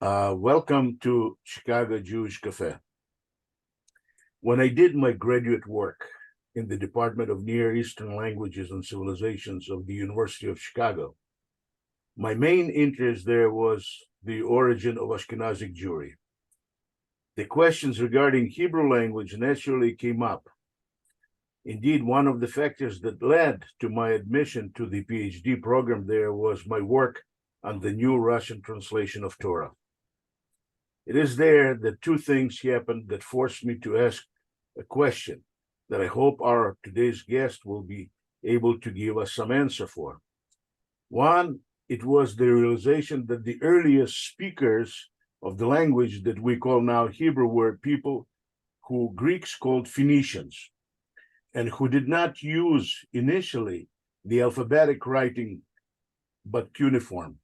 Welcome to Chicago Jewish Cafe. When I did my graduate work in the Department of Near Eastern Languages and Civilizations of the University of Chicago, my main interest there was the origin of Ashkenazic Jewry. The questions regarding Hebrew language naturally came up. Indeed, one of the factors that led to my admission to the PhD program there was my work on the new Russian translation of Torah. It is there that two things happened that forced me to ask a question that I hope our today's guest will be able to give us some answer for. One, it was the realization that the earliest speakers of the language that we call now Hebrew were people who Greeks called Phoenicians, and who did not use initially the alphabetic writing, but cuneiform.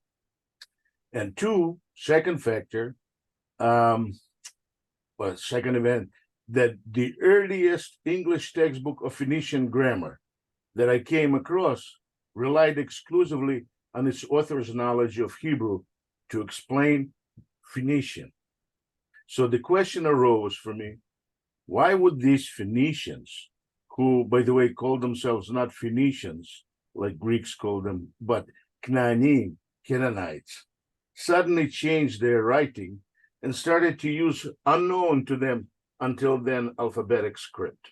And two, second factor, second event, that the earliest English textbook of Phoenician grammar that I came across relied exclusively on its author's knowledge of Hebrew to explain Phoenician. So the question arose for me, why would these Phoenicians, who, by the way, called themselves not Phoenicians, like Greeks called them, but Knaanim, Canaanites, suddenly changed their writing and started to use unknown to them until then alphabetic script?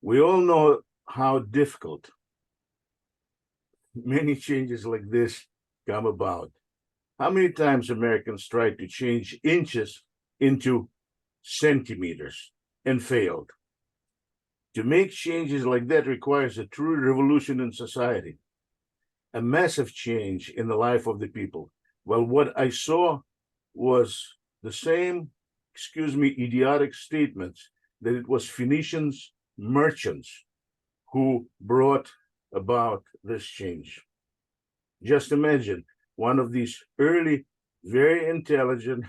We all know how difficult many changes like this come about. How many times Americans tried to change inches into centimeters and failed? To make changes like that requires a true revolution in society, a massive change in the life of the people. Well, what I saw was the same, idiotic statements that it was Phoenicians, merchants, who brought about this change. Just imagine one of these early, very intelligent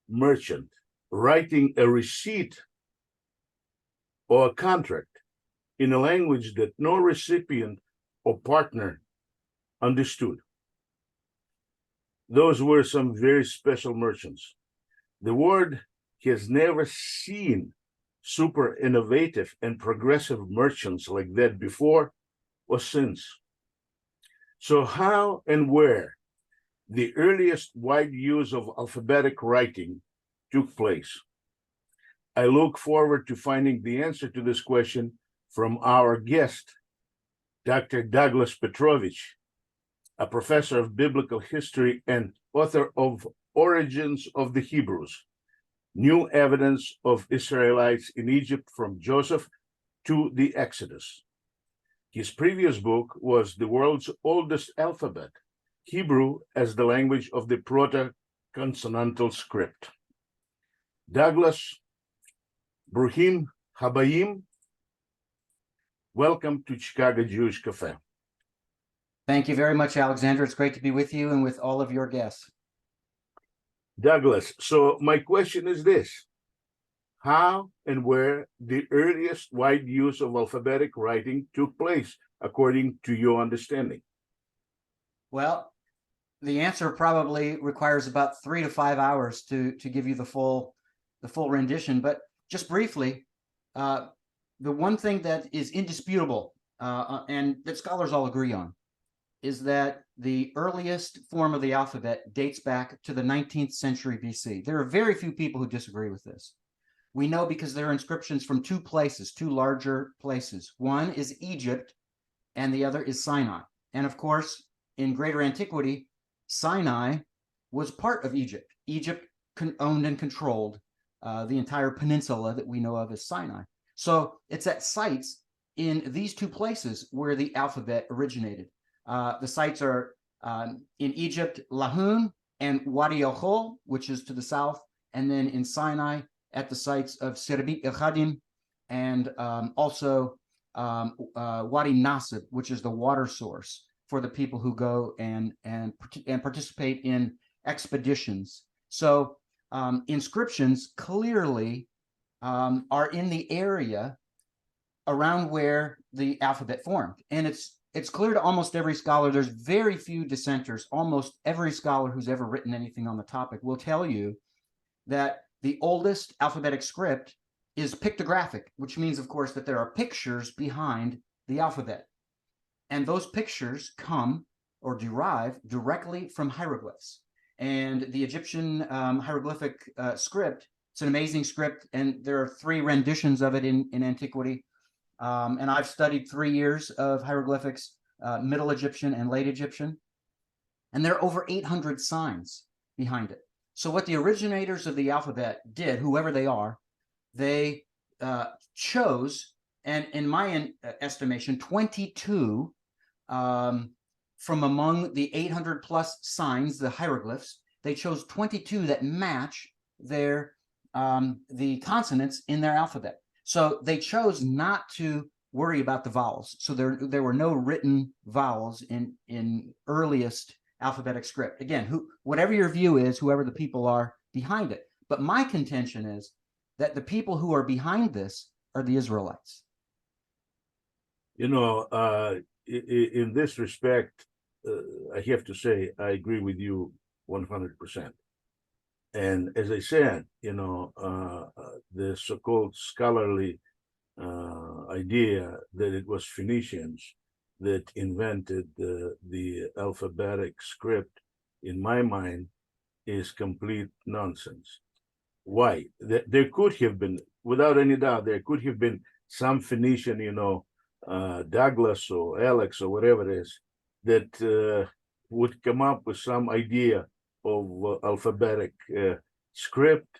merchant writing a receipt or a contract in a language that no recipient or partner understood. Those were some very special merchants. The world has never seen super innovative and progressive merchants like that before or since. So how and where the earliest wide use of alphabetic writing took place? I look forward to finding the answer to this question from our guest, Dr. Douglas Petrovich, a professor of biblical history and author of Origins of the Hebrews, New Evidence of Israelites in Egypt from Joseph to the Exodus. His previous book was The World's Oldest Alphabet, Hebrew as the Language of the Proto-Consonantal Script. Douglas, Bruhim Habayim, welcome to Chicago Jewish Cafe. Thank you very much, Alexander. It's great to be with you and with all of your guests. Douglas, so my question is this: how and where the earliest wide use of alphabetic writing took place, according to your understanding? Well, the answer probably requires about 3 to 5 hours to give you the full rendition. But just briefly, the one thing that is indisputable and that scholars all agree on is that the earliest form of the alphabet dates back to the 19th century BC. There are very few people who disagree with this. We know because there are inscriptions from two places, two larger places. One is Egypt, and the other is Sinai. And of course, in greater antiquity, Sinai was part of Egypt. Egypt owned and controlled the entire peninsula that we know of as Sinai. So it's at sites in these two places where the alphabet originated. The sites are in Egypt, Lahun and Wadi el-Hol, which is to the south, and then in Sinai at the sites of Serbit el-Khadim and also Wadi Nasib, which is the water source for the people who go and participate in expeditions. So inscriptions clearly are in the area around where the alphabet formed. And it's it's clear to almost every scholar. There's very few dissenters. Almost every scholar who's ever written anything on the topic will tell you that the oldest alphabetic script is pictographic, which means, of course, that there are pictures behind the alphabet. And those pictures come or derive directly from hieroglyphs. And the Egyptian hieroglyphic script, it's an amazing script, and there are 3 renditions of it in antiquity. And I've studied 3 years of hieroglyphics, Middle Egyptian and Late Egyptian, and there are over 800 signs behind it. So what the originators of the alphabet did, whoever they are, they chose, and in my estimation, 22 from among the 800 plus signs, the hieroglyphs, they chose 22 that match their the consonants in their alphabet. So they chose not to worry about the vowels. So there were no written vowels in earliest alphabetic script. Again, whatever your view is, whoever the people are behind it. But my contention is that the people who are behind this are the Israelites. You know, in this respect, I have to say I agree with you 100%. And as I said, you know, the so-called scholarly idea that it was Phoenicians that invented the alphabetic script, in my mind, is complete nonsense. Why? There could have been, without any doubt, there could have been some Phoenician, you know, Douglas or Alex or whatever it is, that would come up with some idea of alphabetic script,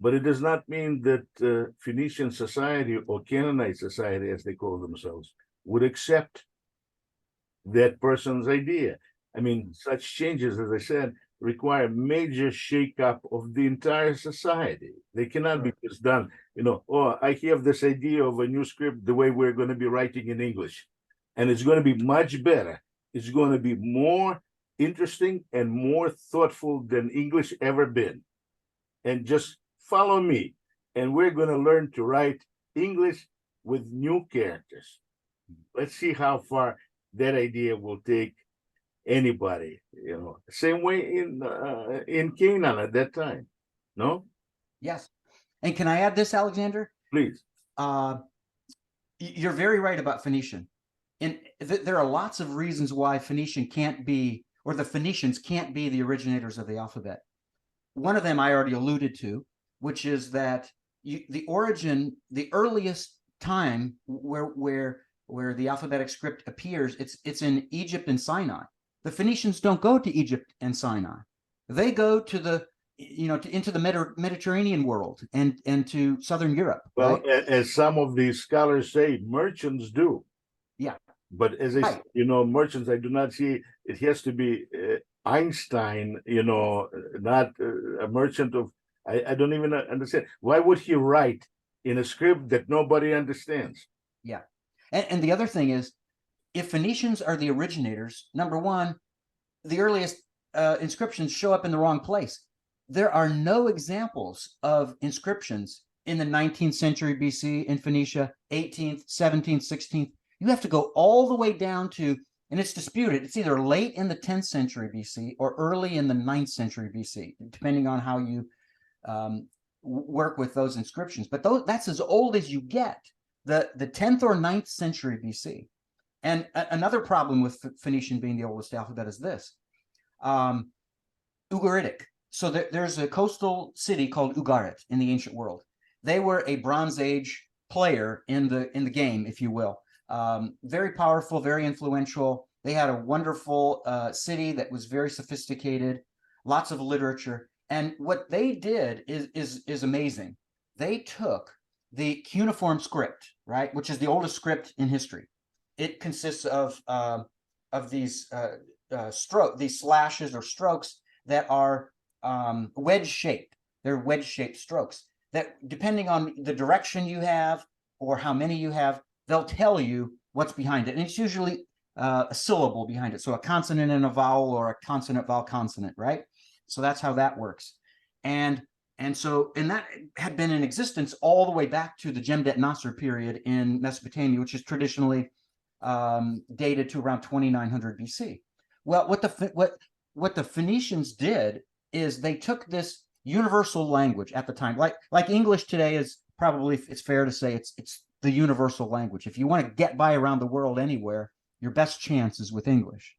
but it does not mean that Phoenician society or Canaanite society, as they call themselves, would accept that person's idea. I mean, such changes, as I said, require major shakeup of the entire society. They cannot be just done, you know, oh, I have this idea of a new script, the way we're going to be writing in English, and it's going to be much better. It's going to be more interesting and more thoughtful than English ever been. And just follow me, and we're going to learn to write English with new characters. Let's see how far that idea will take anybody, you know. Same way in Canaan at that time. No? Yes. And can I add this, Alexander? Please. You're very right about Phoenician. And there are lots of reasons why Phoenician can't be, or the Phoenicians can't be, the originators of the alphabet. One of them I already alluded to, which is that the earliest time where the alphabetic script appears, it's in Egypt and Sinai. The Phoenicians don't go to Egypt and Sinai. They go to the, you know, into the Mediterranean world and to Southern Europe. Well, right? as some of these scholars say, merchants do. Yeah. But as I, you know, merchants, I do not see, it has to be Einstein, you know, not a merchant of, I don't even understand. Why would he write in a script that nobody understands? Yeah. And the other thing is, if Phoenicians are the originators, number one, the earliest inscriptions show up in the wrong place. There are no examples of inscriptions in the 19th century BC in Phoenicia, 18th, 17th, 16th. You have to go all the way down to, and it's disputed, it's either late in the 10th century BC or early in the 9th century BC, depending on how you work with those inscriptions. But that's as old as you get, the 10th or 9th century BC. And another problem with Phoenician being the oldest alphabet is this. Ugaritic. So there's a coastal city called Ugarit in the ancient world. They were a Bronze Age player in the game, if you will. Very powerful, very influential. They had a wonderful city that was very sophisticated, lots of literature. And what they did is amazing. They took the cuneiform script, right, which is the oldest script in history. It consists of these these slashes or strokes that are wedge shaped. They're wedge shaped strokes that, depending on the direction you have or how many you have, they'll tell you what's behind it. And it's usually a syllable behind it. So a consonant and a vowel, or a consonant, vowel, consonant, right? So that's how that works. And that had been in existence all the way back to the Jemdet Nasr period in Mesopotamia, which is traditionally dated to around 2900 BC. Well, what the Phoenicians did is they took this universal language at the time, like English today is probably, it's fair to say it's the universal language. If you want to get by around the world anywhere, your best chance is with English.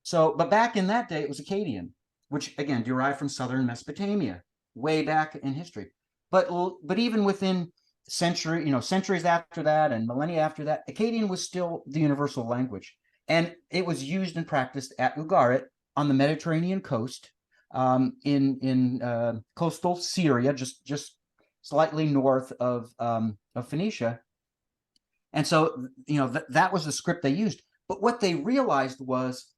So, but back in that day, it was Akkadian, which again derived from southern Mesopotamia, way back in history. But even within centuries after that and millennia after that, Akkadian was still the universal language, and it was used and practiced at Ugarit on the Mediterranean coast, in coastal Syria, just slightly north of Phoenicia. And so, that was the script they used. But what they realized was,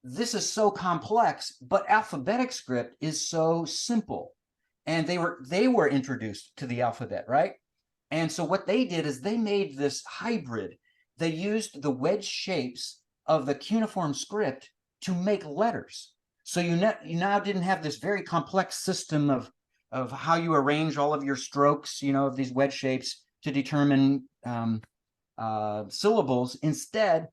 this is so complex, but alphabetic script is so simple. And they were introduced to the alphabet, right? And so what they did is they made this hybrid. They used the wedge shapes of the cuneiform script to make letters. So you now didn't have this very complex system of how you arrange all of your strokes, of these wedge shapes to determine syllables. Instead,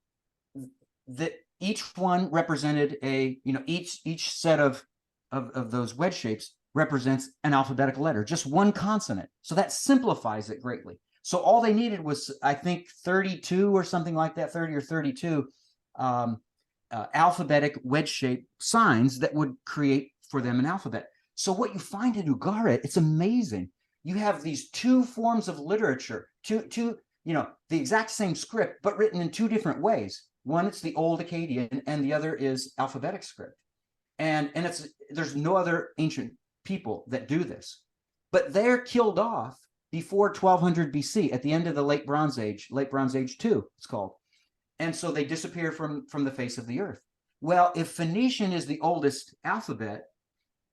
that each one represented each set of those wedge shapes represents an alphabetic letter, just one consonant. So that simplifies it greatly. So all they needed was, I think, 32 or something like that, 30 or 32 alphabetic wedge-shaped signs that would create for them an alphabet. So what you find in Ugarit, it's amazing. You have these two forms of literature, two the exact same script, but written in two different ways. One, it's the old Akkadian, and the other is alphabetic script. And there's no other ancient people that do this. But they're killed off before 1200 BC, at the end of the Late Bronze Age 2, it's called. And so they disappear from the face of the earth. Well, if Phoenician is the oldest alphabet,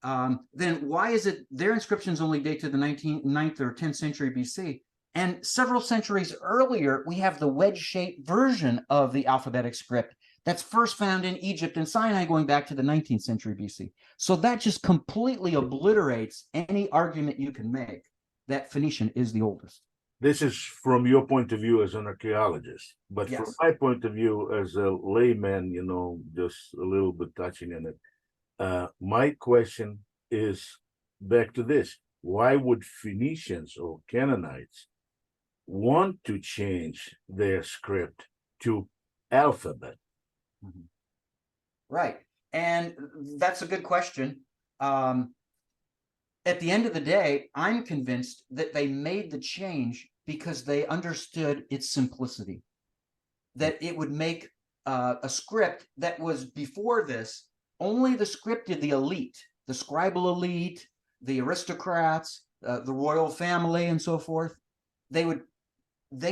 then why is it their inscriptions only date to the 9th or 10th century BC? And several centuries earlier, we have the wedge-shaped version of the alphabetic script that's first found in Egypt and Sinai going back to the 19th century BC. So that just completely obliterates any argument you can make that Phoenician is the oldest. This is from your point of view as an archaeologist, but Yes. from my point of view as a layman, just a little bit touching on it. My question is back to this: why would Phoenicians or Canaanites want to change their script to alphabet? Mm-hmm. Right. And that's a good question. At the end of the day, I'm convinced that they made the change because they understood its simplicity, that it would make a script that was before this, only the scripted the elite, the scribal elite, the aristocrats, the royal family, and so forth. They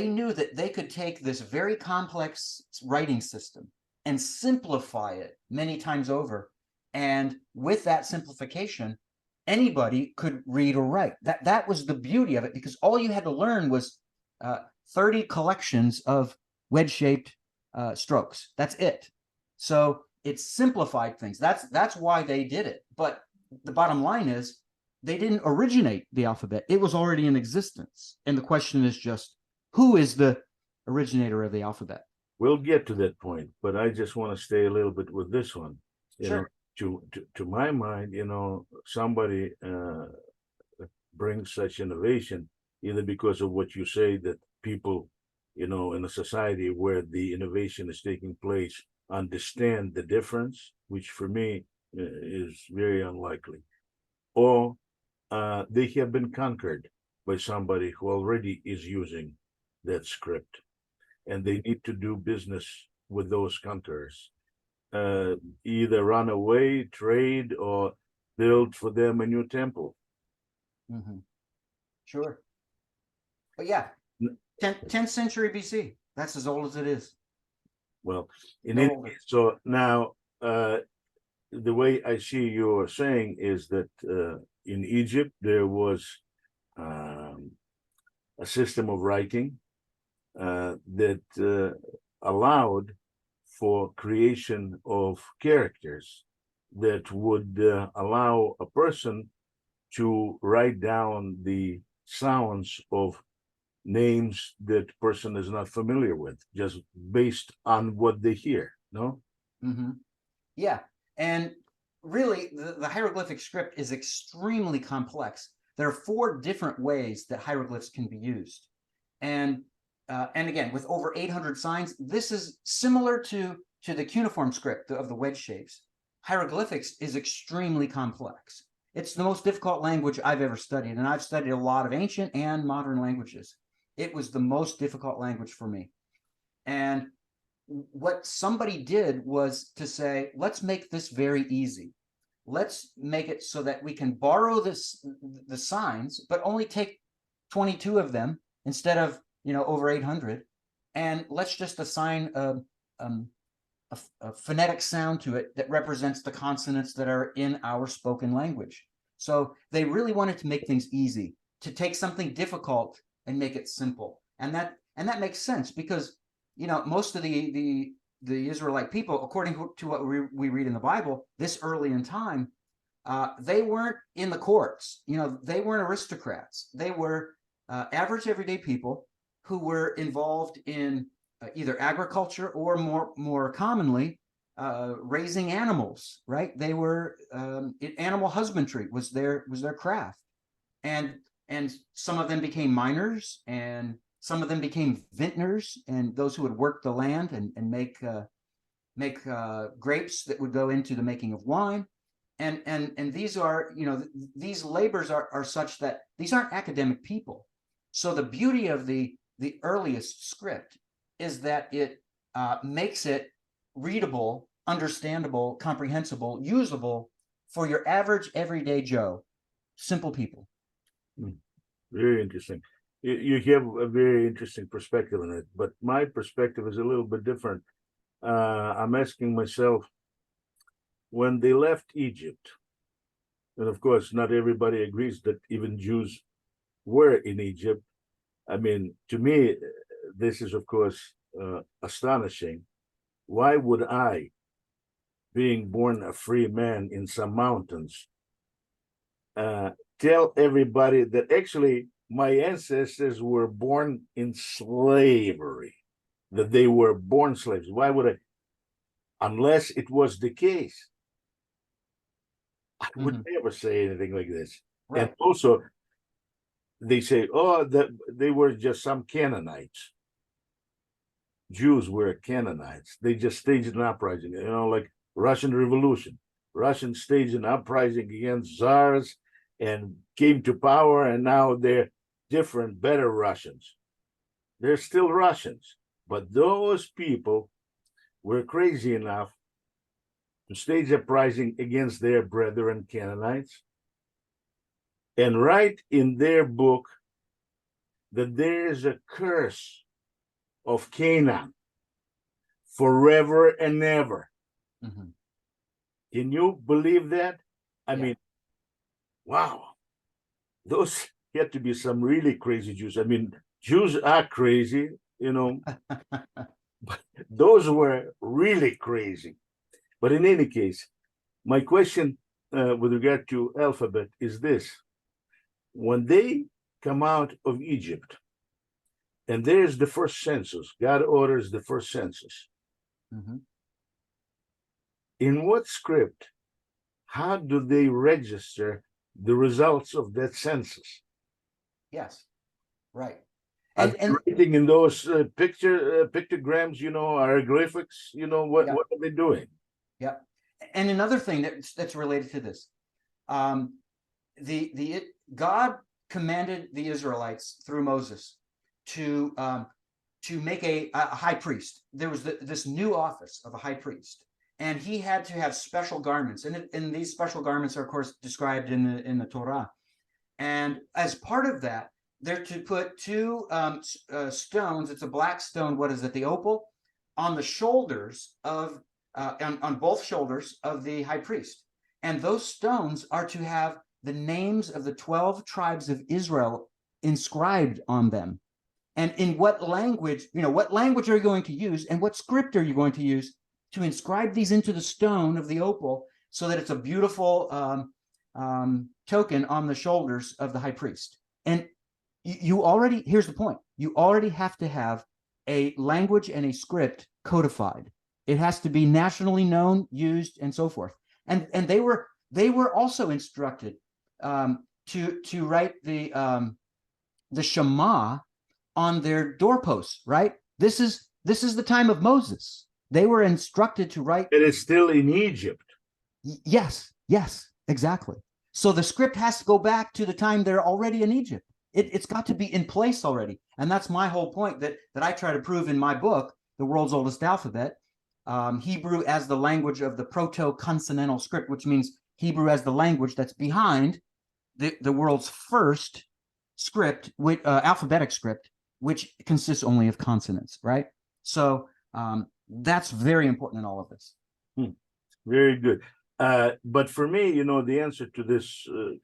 knew that they could take this very complex writing system and simplify it many times over. And with that simplification, anybody could read or write. That was the beauty of it, because all you had to learn was 30 collections of wedge-shaped strokes. That's it. So it simplified things. That's why they did it. But the bottom line is, they didn't originate the alphabet. It was already in existence. And the question is just, who is the originator of the alphabet? We'll get to that point, but I just want to stay a little bit with this one. Sure. To my mind, somebody brings such innovation either because of what you say, that people, in a society where the innovation is taking place, understand the difference, which for me is very unlikely, or they have been conquered by somebody who already is using that script, and they need to do business with those conquerors. Either run away, trade, or build for them a new temple. Mm-hmm. Sure. But yeah, 10th century BC. That's as old as it is. Well, so now the way I see you're saying is that in Egypt there was a system of writing that allowed for creation of characters that would allow a person to write down the sounds of names that person is not familiar with, just based on what they hear. No. Mm-hmm. Yeah, and really, the hieroglyphic script is extremely complex. There are 4 different ways that hieroglyphs can be used, and again, with over 800 signs, this is similar to the cuneiform script of the wedge shapes. Hieroglyphics is extremely complex. It's the most difficult language I've ever studied, and I've studied a lot of ancient and modern languages. It was the most difficult language for me, and what somebody did was to say, let's make this very easy. Let's make it so that we can borrow the signs, but only take 22 of them instead of over 800, and let's just assign a phonetic sound to it that represents the consonants that are in our spoken language. So they really wanted to make things easy, to take something difficult and make it simple, and that makes sense because most of the Israelite people, according to what we read in the Bible, this early in time, they weren't in the courts. They weren't aristocrats. They were average everyday people who were involved in either agriculture or more commonly raising animals. Right? They were animal husbandry was their craft, and some of them became miners, and some of them became vintners, and those who would work the land and make grapes that would go into the making of wine. And these are, these labors are such that these aren't academic people. So the beauty of the earliest script is that it makes it readable, understandable, comprehensible, usable for your average everyday Joe, simple people. Very interesting. You have a very interesting perspective on it, but my perspective is a little bit different. I'm asking myself, when they left Egypt, and of course, not everybody agrees that even Jews were in Egypt. I mean, to me, this is, of course, astonishing. Why would I, being born a free man in some mountains, tell everybody that actually my ancestors were born in slavery, that they were born slaves? Why would I? Unless it was the case, I would never say anything like this. Right. And also, they say, oh, that they were just some Canaanites. Jews were Canaanites. They just staged an uprising, like Russian Revolution. Russians staged an uprising against czars and came to power, and now they're different, better Russians. They're still Russians, but those people were crazy enough to stage a uprising against their brethren Canaanites and write in their book that there is a curse of Canaan forever and ever. Mm-hmm. Can you believe that? I mean, wow, those had to be some really crazy Jews. I mean, Jews are crazy, but those were really crazy. But in any case, my question with regard to alphabet is this. When they come out of Egypt, and there's the first census, God orders the first census. Mm-hmm. In what script, how do they register the results of that census? Yes, right. And writing in those pictograms, hieroglyphics, what are they doing? Yeah. And another thing that's related to this, God commanded the Israelites through Moses to make a high priest. There was this new office of a high priest, and he had to have special garments, and these special garments are, of course, described in the Torah. And as part of that, they're to put 2 stones. It's a black stone. What is it? The opal on the shoulders of on both shoulders of the high priest, and those stones are to have the names of the 12 tribes of Israel inscribed on them. And in what language, what language are you going to use, and what script are you going to use to inscribe these into the stone of the opal, so that it's a beautiful token on the shoulders of the high priest. And here's the point: you already have to have a language and a script codified. It has to be nationally known, used, and so forth. And they were also instructed to write the Shema on their doorposts. Right. This is the time of Moses. They were instructed to write. It is still in Egypt. Yes, exactly. So the script has to go back to the time they're already in Egypt. It's got to be in place already. And that's my whole point that I try to prove in my book, The World's Oldest Alphabet, Hebrew as the language of the proto-consonantal script, which means Hebrew as the language that's behind the world's first script, alphabetic script, which consists only of consonants, right? So that's very important in all of this. Very good. But for me, the answer to this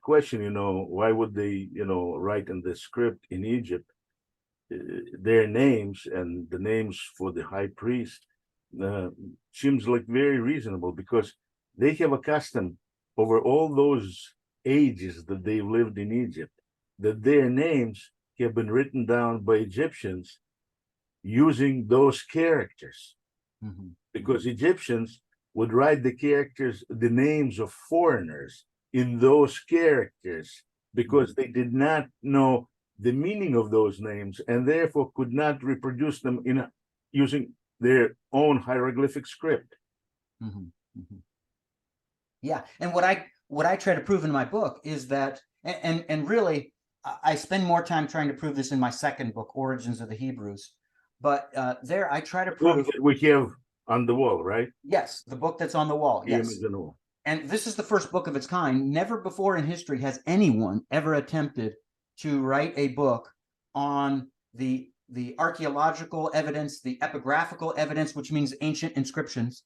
question, why would they, write in the script in Egypt their names and the names for the high priest seems like very reasonable, because they have a custom over all those ages that they've lived in Egypt, that their names have been written down by Egyptians using those characters, because Egyptians would write the names of foreigners in those characters, because they did not know the meaning of those names and therefore could not reproduce them using their own hieroglyphic script. Yeah, and what I try to prove in my book is that, and really, I spend more time trying to prove this in my second book, Origins of the Hebrews. But there, I try to prove that we have on the wall, right? Yes, the book that's on the wall. Yes, on the wall. And this is the first book of its kind. Never before in history has anyone ever attempted to write a book on the archaeological evidence, the epigraphical evidence, which means ancient inscriptions,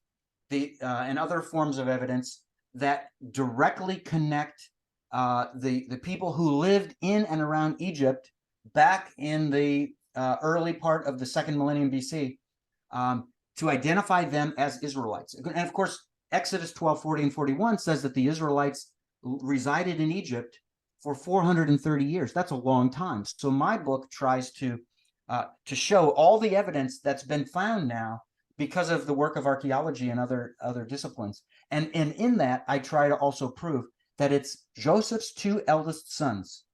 and other forms of evidence that directly connect the people who lived in and around Egypt back in the early part of the second millennium BC, to identify them as Israelites. And of course, Exodus 12:40 and 41 says that the Israelites resided in Egypt for 430 years. That's a long time. So my book tries to show all the evidence that's been found now because of the work of archaeology and other disciplines. And in that, I try to also prove that it's Joseph's two eldest sons,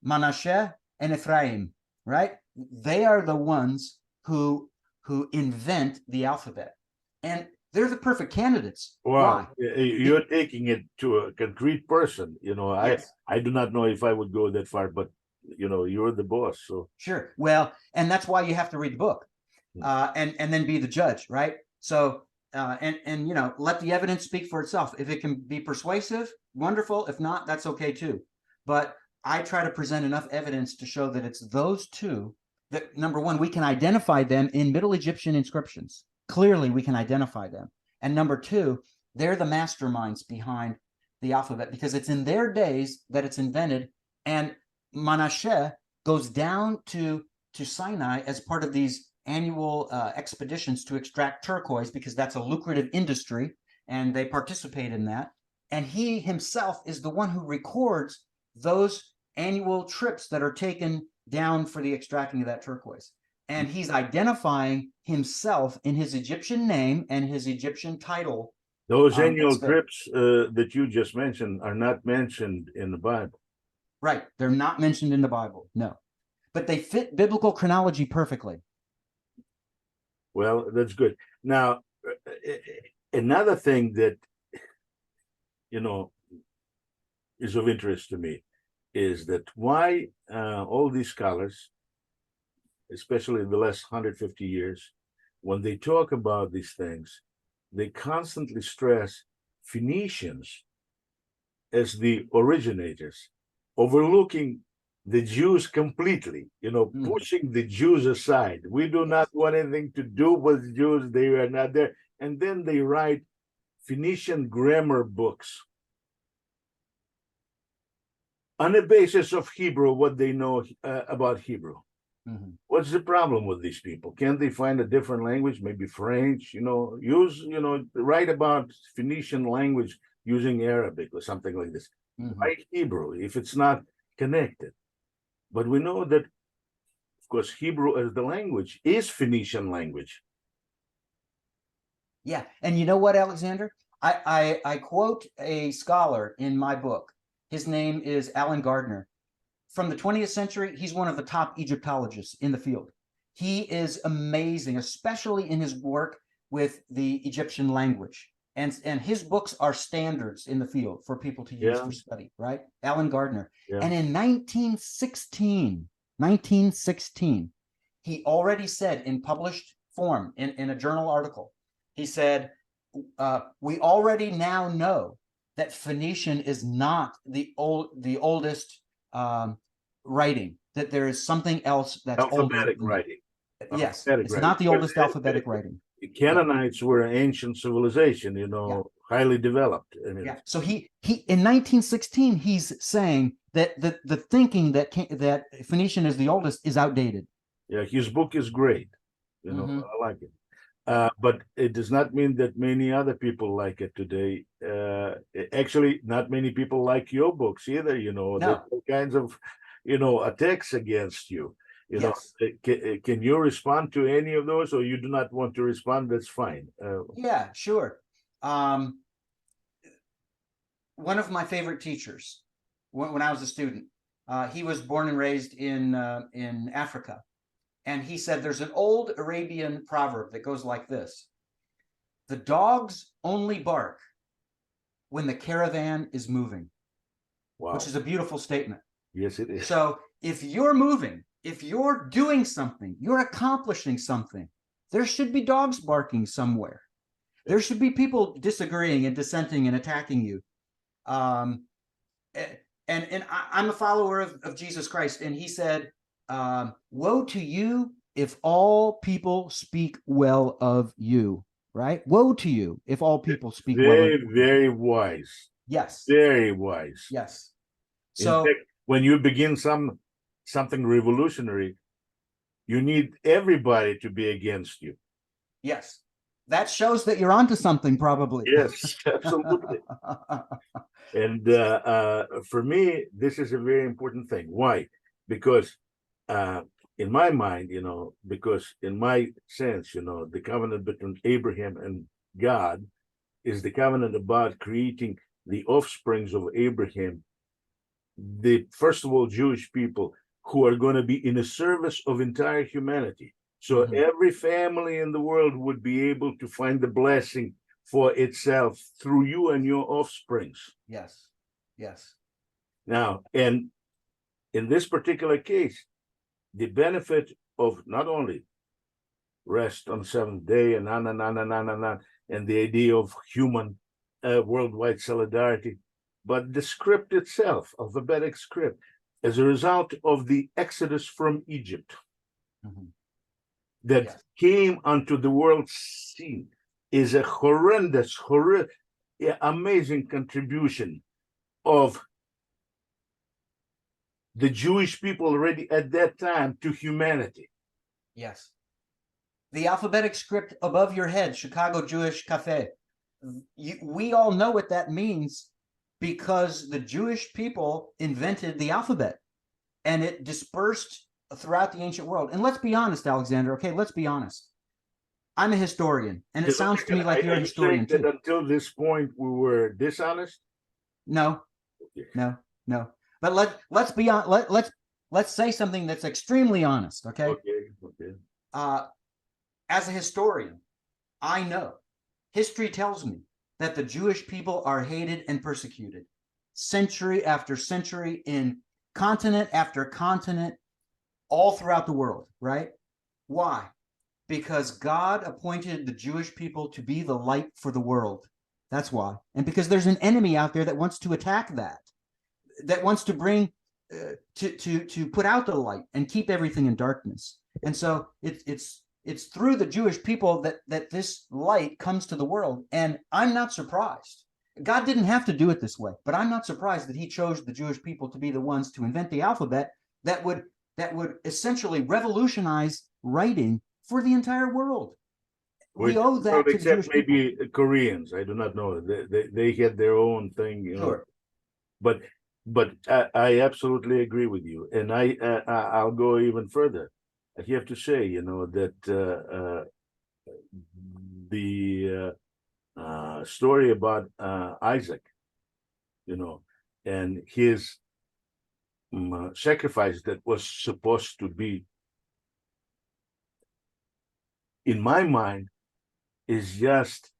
Manasseh and Ephraim, right? They are the ones who invent the alphabet. And they're the perfect candidates. Wow. Why? You're taking it to a concrete person. Yes. I do not know if I would go that far, but you're the boss. So Sure. Well, and that's why you have to read the book, and then be the judge, right? So and let the evidence speak for itself. If it can be persuasive, wonderful. If not, that's okay too. But I try to present enough evidence to show that it's those two that, number one, we can identify them in Middle Egyptian inscriptions. Clearly, we can identify them. And number two, they're the masterminds behind the alphabet, because it's in their days that it's invented. And Manasseh goes down to Sinai as part of these annual expeditions to extract turquoise, because that's a lucrative industry, and they participate in that. And he himself is the one who records those annual trips that are taken down for the extracting of that turquoise. And he's identifying himself in his Egyptian name and his Egyptian title. Those annual trips that you just mentioned are not mentioned in the Bible. Right. They're not mentioned in the Bible. No. But they fit biblical chronology perfectly. Well, that's good. Now, another thing that, is of interest to me is that why all these scholars, especially in the last 150 years, when they talk about these things, they constantly stress Phoenicians as the originators, overlooking the Jews completely, pushing the Jews aside. We do not want anything to do with the Jews. They are not there. And then they write Phoenician grammar books on the basis of Hebrew, what they know about Hebrew. What's the problem with these people? Can't they find a different language, maybe French, write about Phoenician language using Arabic or something like this. Write Hebrew if it's not connected. But we know that of course, Hebrew as the language is Phoenician language. Yeah. And you know what, Alexander? I quote a scholar in my book. His name is Alan Gardner. From the 20th century, he's one of the top Egyptologists in the field. He is amazing, especially in his work with the Egyptian language. And his books are standards in the field for people to use for study, right? Alan Gardner. And in 1916, he already said in published form in a journal article, he said, we already now know that Phoenician is not the oldest writing, that there is something else that's alphabetic writing. Yes, it's not the oldest alphabetic writing. The Canaanites were an ancient civilization, highly developed. I mean, So he in 1916 he's saying that the thinking that Phoenician is the oldest is outdated. Yeah, his book is great. I like it. But it does not mean that many other people like it today. Actually, not many people like your books either. No. There's all kinds of, attacks against you. Can you respond to any of those, or you do not want to respond? That's fine. Yeah, sure. One of my favorite teachers, when I was a student, he was born and raised in Africa. And he said there's an old Arabian proverb that goes like this: the dogs only bark when the caravan is moving. Wow. Which is a beautiful statement. Yes, it is. So if you're moving, if you're doing something, you're accomplishing something, there should be dogs barking somewhere. There should be people disagreeing and dissenting and attacking you. And I'm a follower of Jesus Christ. And he said, woe to you if all people speak well of you, right? Woe to you if all people speak well of you. Very wise. Yes. Very wise. Yes. So in fact, when you begin something revolutionary, you need everybody to be against you. Yes. That shows that you're onto something, probably. Yes, absolutely. And for me, this is a very important thing. Why? Because in my mind, because in my sense, the covenant between Abraham and God is the covenant about creating the offsprings of Abraham, first of all, Jewish people who are going to be in the service of entire humanity. So every family in the world would be able to find the blessing for itself through you and your offsprings. Yes. Yes. Now, and in this particular case, the benefit of not only rest on the seventh day and and the idea of human worldwide solidarity, but the script itself, alphabetic script, as a result of the exodus from Egypt that came onto the world scene, is a horrendous, amazing contribution of the Jewish people already at that time to humanity. Yes. The alphabetic script above your head, Chicago Jewish Cafe. We all know what that means because the Jewish people invented the alphabet and it dispersed throughout the ancient world. And let's be honest, Alexander, okay, let's be honest. I'm a historian, and it sounds to me like you're a historian too. That until this point we were dishonest? No, no. But let's be on. Let's say something that's extremely honest. Okay. Okay. As a historian, I know history tells me that the Jewish people are hated and persecuted, century after century, in continent after continent, all throughout the world. Right? Why? Because God appointed the Jewish people to be the light for the world. That's why. And because there's an enemy out there that wants to attack that wants to bring to put out the light and keep everything in darkness. And so it's through the Jewish people that this light comes to the world. And I'm not surprised. God didn't have to do it this way, but I'm not surprised that he chose the Jewish people to be the ones to invent the alphabet that would essentially revolutionize writing for the entire world. We owe that to the Jewish maybe people. Koreans. I do not know. They had their own thing, Sure. But I absolutely agree with you, and I'll go even further. I have to say, that the story about Isaac, and his sacrifice that was supposed to be, in my mind, is just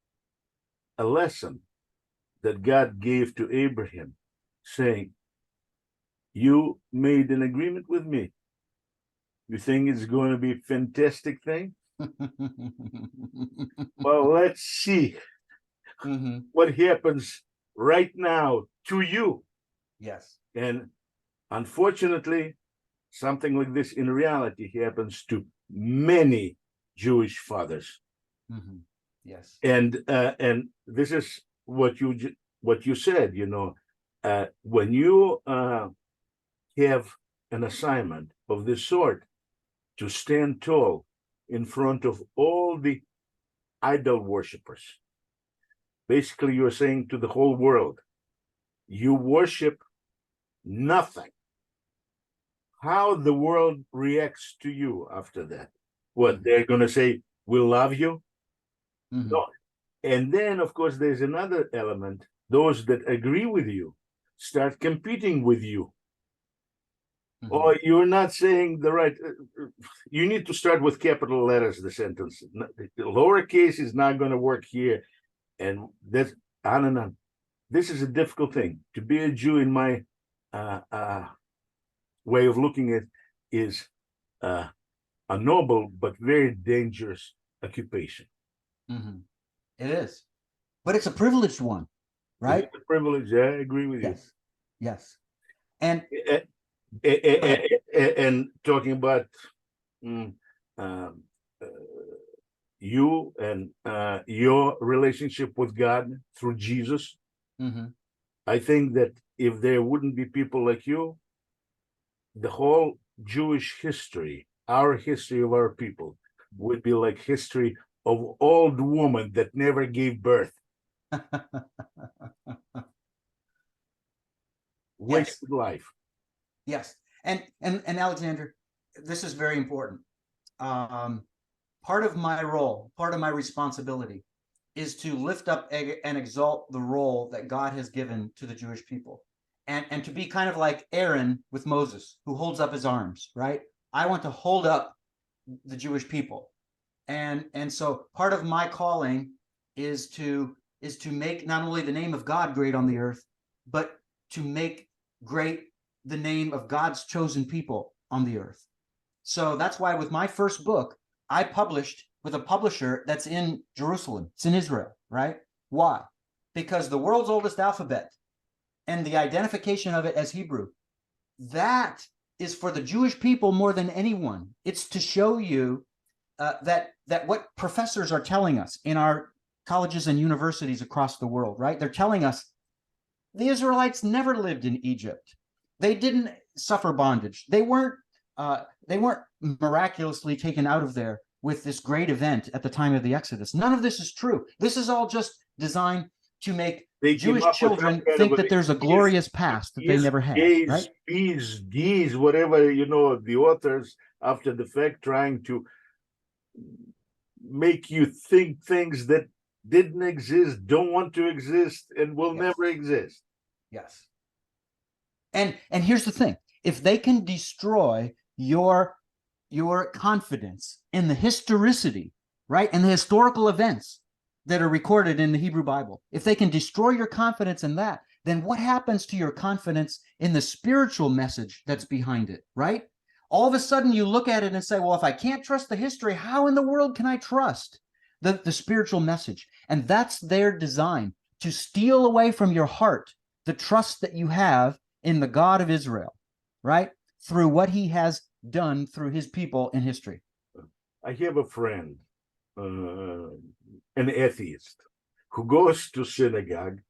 a lesson that God gave to Abraham, saying, you made an agreement with me. You think it's going to be a fantastic thing? Well, let's see what happens right now to you. Yes. And unfortunately, something like this in reality happens to many Jewish fathers. Yes. And this is what you said. When you have an assignment of this sort, to stand tall in front of all the idol worshippers. Basically, you're saying to the whole world, you worship nothing. How the world reacts to you after that? What, they're going to say, we love you? No. And then, of course, there's another element. Those that agree with you start competing with you. Or you're not saying the right. You need to start with capital letters, the sentence. The lowercase is not going to work here. And that's on and on. This is a difficult thing. To be a Jew, in my way of looking at, is a noble but very dangerous occupation. It is. But it's a privileged one, right? It's a privilege. Yeah, I agree with you. Yes. And talking about you and your relationship with God through Jesus, I think that if there wouldn't be people like you, the whole Jewish history, our history of our people, would be like history of old woman that never gave birth. Wasted life. Yes. And Alexander, this is very important. Part of my role, part of my responsibility is to lift up and exalt the role that God has given to the Jewish people, and to be kind of like Aaron with Moses, who holds up his arms, right? I want to hold up the Jewish people. And so part of my calling is to make not only the name of God great on the earth, but to make great the name of God's chosen people on the earth. So that's why with my first book, I published with a publisher that's in Jerusalem. It's in Israel, right? Why? Because the world's oldest alphabet and the identification of it as Hebrew, that is for the Jewish people more than anyone. It's to show you that what professors are telling us in our colleges and universities across the world, right? They're telling us the Israelites never lived in Egypt. They didn't suffer bondage. They weren't miraculously taken out of there with this great event at the time of the Exodus. None of this is true. This is all just designed to make Jewish children think that there's a glorious past that they never had, right? These, whatever, the authors after the fact trying to make you think things that didn't exist, don't want to exist, and will never exist. Yes. And here's the thing. If they can destroy your confidence in the historicity, right, and the historical events that are recorded in the Hebrew Bible, if they can destroy your confidence in that, then what happens to your confidence in the spiritual message that's behind it, right? All of a sudden you look at it and say, well, if I can't trust the history, how in the world can I trust the spiritual message? And that's their design, to steal away from your heart the trust that you have in the God of Israel, right? Through what he has done through his people in history. I have a friend, an atheist, who goes to synagogue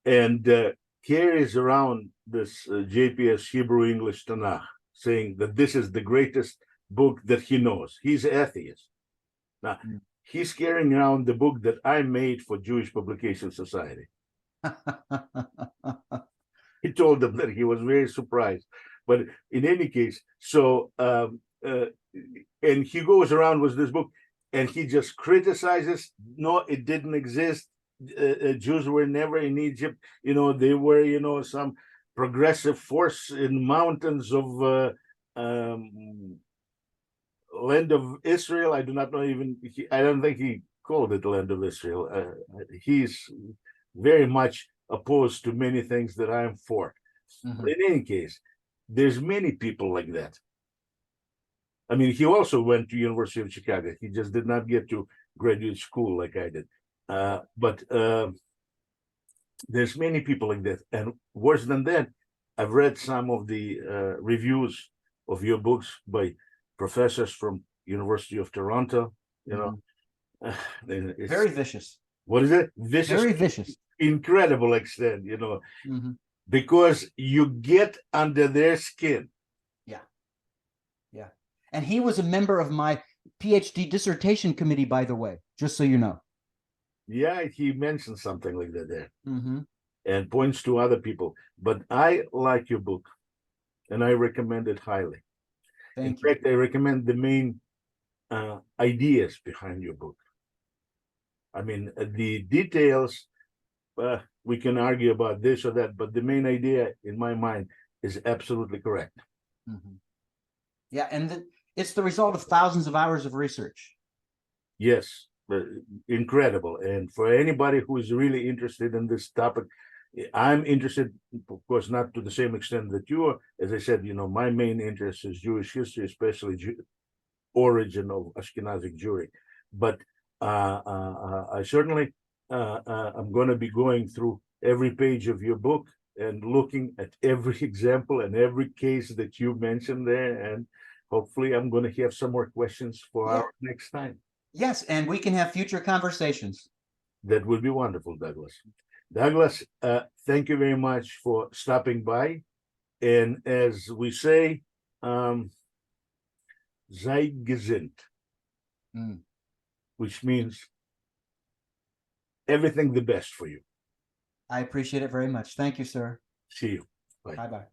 and carries around this JPS Hebrew English Tanakh, saying that this is the greatest book that he knows. He's atheist. Now, he's carrying around the book that I made for Jewish Publication Society. He told them that he was very surprised. But in any case, so and he goes around with this book, and he just criticizes. No, it didn't exist. Jews were never in Egypt. They were some progressive force in mountains of land of Israel. I do not know even. I don't think he called it land of Israel. He's very much opposed to many things that I'm for. Mhm. In any case, there's many people like that. I mean, he also went to University of Chicago. He just did not get to graduate school like I did. But there's many people like that. And worse than that, I've read some of the reviews of your books by professors from University of Toronto. It's, Very vicious. what is it? Vicious, Very vicious. incredible extent, Mhm. because you get under their skin. Yeah. And he was a member of my PhD dissertation committee, by the way, just so you know. Yeah, he mentioned something like that there. Mm-hmm. And points to other people. But I like your book, and I recommend it highly. Thank In fact, I recommend the main ideas behind your book. I mean, the details, we can argue about this or that, but the main idea, in my mind, is absolutely correct. Mm-hmm. Yeah, and it's the result of thousands of hours of research. Yes, incredible. And for anybody who is really interested in this topic, I'm interested, of course, not to the same extent that you are. As I said, my main interest is Jewish history, especially origin of Ashkenazic Jewry. But I certainly I'm going to be going through every page of your book and looking at every example and every case that you mentioned there. And hopefully I'm going to have some more questions for our next time. Yes, and we can have future conversations. That would be wonderful, Douglas. Douglas, thank you very much for stopping by. And as we say, sei gesinnt, which means everything the best for you. I appreciate it very much. Thank you, sir. See you. Bye. Bye-bye.